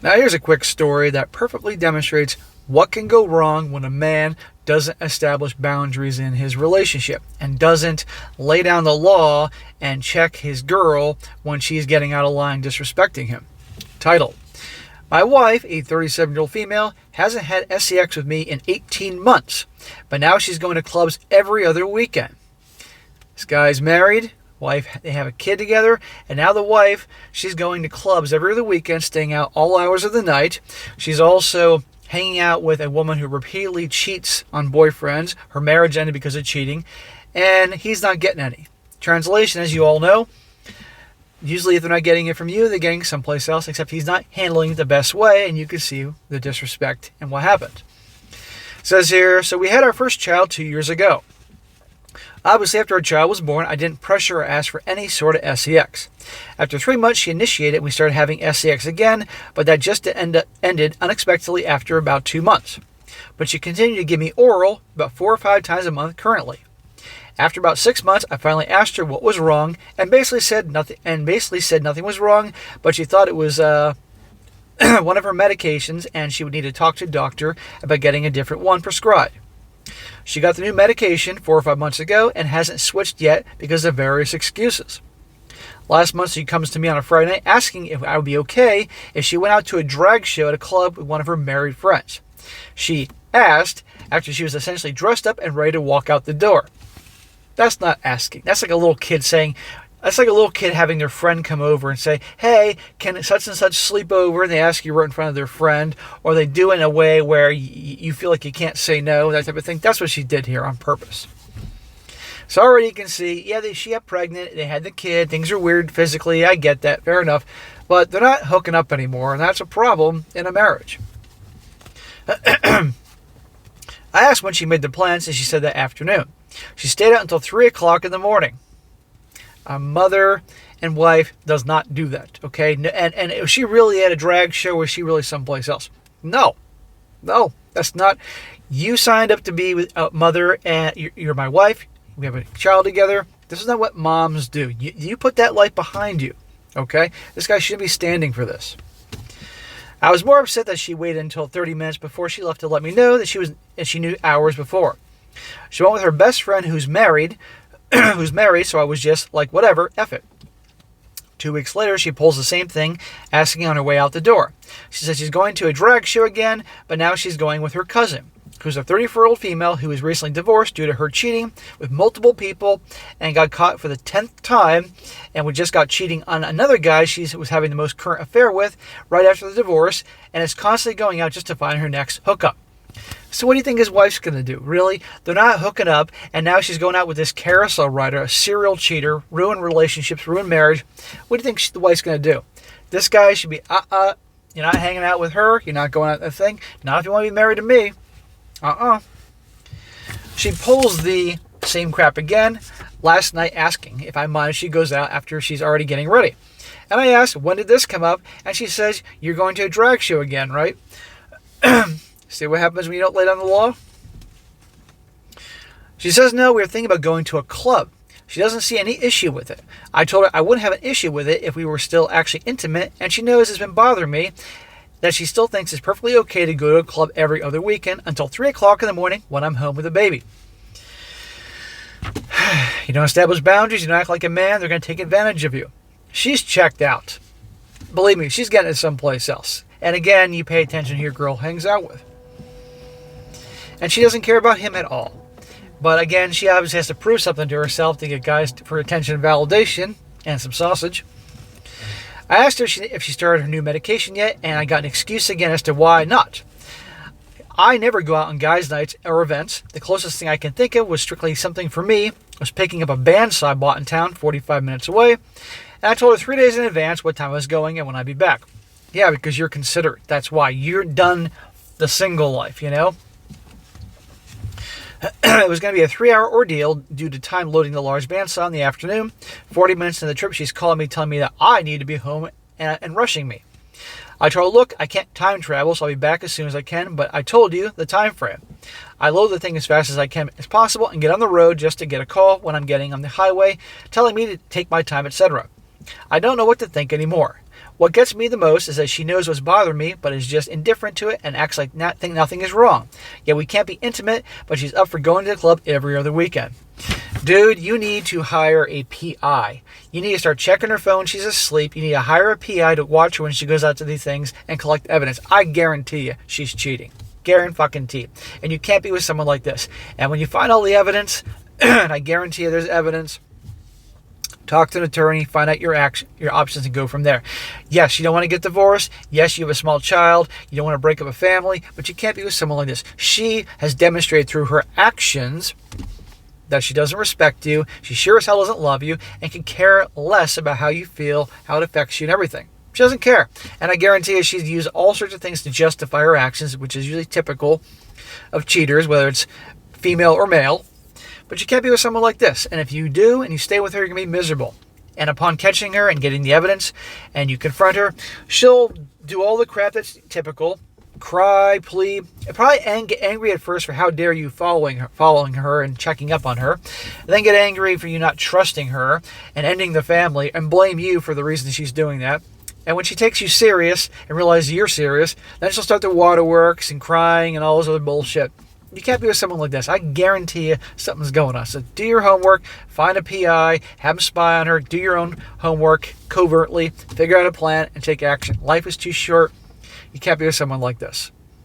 Now here's a quick story that perfectly demonstrates what can go wrong when a man doesn't establish boundaries in his relationship and doesn't lay down the law and check his girl when she's getting out of line disrespecting him. Title: My wife, a 37-year-old female, hasn't had sex with me in 18 months, but now she's going to clubs every other weekend. This guy's married, they have a kid together, and now the wife, she's going to clubs every other weekend, staying out all hours of the night. She's also hanging out with a woman who repeatedly cheats on boyfriends. Her marriage ended because of cheating, and he's not getting any. Translation, as you all know, usually if they're not getting it from you, they're getting someplace else, except he's not handling it the best way, and you can see the disrespect and what happened. It says here, so we had our first child 2 years ago. Obviously, after our child was born, I didn't pressure or ask for any sort of sex. After 3 months, she initiated and we started having sex again, but that just ended unexpectedly after about 2 months. But she continued to give me oral about 4 or 5 times a month currently. After about 6 months, I finally asked her what was wrong and basically said nothing was wrong, but she thought it was one of her medications and she would need to talk to a doctor about getting a different one prescribed. She got the new medication 4 or 5 months ago and hasn't switched yet because of various excuses. Last month, she comes to me on a Friday night asking if I would be okay if she went out to a drag show at a club with one of her married friends. She asked after she was essentially dressed up and ready to walk out the door. That's not asking. That's like a little kid having their friend come over and say, hey, can such and such sleep over? And they ask you right in front of their friend, or they do it in a way where you feel like you can't say no, that type of thing. That's what she did here on purpose. So already you can see, she got pregnant, they had the kid, things are weird physically, I get that, fair enough. But they're not hooking up anymore, and that's a problem in a marriage. I asked when she made the plans, and she said that afternoon. She stayed out until 3 o'clock in the morning. A mother and wife does not do that, okay? And if she really at a drag show, or is she really someplace else? No, that's not. You signed up to be with a mother, and you're my wife. We have a child together. This is not what moms do. You put that life behind you, okay? This guy shouldn't be standing for this. I was more upset that she waited until 30 minutes before she left to let me know that she knew hours before. She went with her best friend who's married, so I was just like, whatever, F it. 2 weeks later, she pulls the same thing, asking on her way out the door. She says she's going to a drag show again, but now she's going with her cousin, who's a 34-year-old female who was recently divorced due to her cheating with multiple people and got caught for the 10th time, and we just got cheating on another guy she was having the most current affair with right after the divorce, and is constantly going out just to find her next hookup. So what do you think his wife's going to do? Really? They're not hooking up, and now she's going out with this carousel rider, a serial cheater, ruin relationships, ruin marriage. What do you think the wife's going to do? This guy should be, you're not hanging out with her, you're not going out that thing, not if you want to be married to me. She pulls the same crap again last night, asking if I mind if she goes out after she's already getting ready. And I asked, when did this come up? And she says, you're going to a drag show again, right? See what happens when you don't lay down the law? She says, no, we were thinking about going to a club. She doesn't see any issue with it. I told her I wouldn't have an issue with it if we were still actually intimate, and she knows it's been bothering me that she still thinks it's perfectly okay to go to a club every other weekend until 3 o'clock in the morning when I'm home with a baby. You don't establish boundaries, you don't act like a man, they're going to take advantage of you. She's checked out. Believe me, she's getting it someplace else. And again, you pay attention who your girl hangs out with. And she doesn't care about him at all. But again, she obviously has to prove something to herself to get guys for attention and validation and some sausage. I asked her if she started her new medication yet, and I got an excuse again as to why not. I never go out on guys' nights or events. The closest thing I can think of was strictly something for me. I was picking up a bandsaw I bought in town 45 minutes away. And I told her 3 days in advance what time I was going and when I'd be back. Yeah, because you're considerate. That's why. You're done the single life, you know? It was going to be a 3-hour ordeal due to time loading the large bandsaw in the afternoon. 40 minutes into the trip, she's calling me, telling me that I need to be home and rushing me. I told her, look, I can't time travel, so I'll be back as soon as I can, but I told you the time frame. I load the thing as fast as I can as possible and get on the road just to get a call when I'm getting on the highway, telling me to take my time, etc. I don't know what to think anymore. What gets me the most is that she knows what's bothering me, but is just indifferent to it and acts like nothing is wrong. Yeah, we can't be intimate, but she's up for going to the club every other weekend. Dude, you need to hire a PI. You need to start checking her phone when she's asleep. You need to hire a PI to watch her when she goes out to these things and collect evidence. I guarantee you she's cheating. Guarantee. And you can't be with someone like this. And when you find all the evidence, and I guarantee you there's evidence, talk to an attorney, find out your options, and go from there. Yes, you don't want to get divorced. Yes, you have a small child. You don't want to break up a family, but you can't be with someone like this. She has demonstrated through her actions that she doesn't respect you. She sure as hell doesn't love you and can care less about how you feel, how it affects you, and everything. She doesn't care. And I guarantee you she's used all sorts of things to justify her actions, which is usually typical of cheaters, whether it's female or male. But you can't be with someone like this. And if you do and you stay with her, you're going to be miserable. And upon catching her and getting the evidence and you confront her, she'll do all the crap that's typical. Cry, plead, probably get angry at first for how dare you following her and checking up on her. And then get angry for you not trusting her and ending the family and blame you for the reason she's doing that. And when she takes you serious and realizes you're serious, then she'll start the waterworks and crying and all this other bullshit. You can't be with someone like this. I guarantee you something's going on. So do your homework, find a PI, have them spy on her, do your own homework covertly, figure out a plan, and take action. Life is too short. You can't be with someone like this.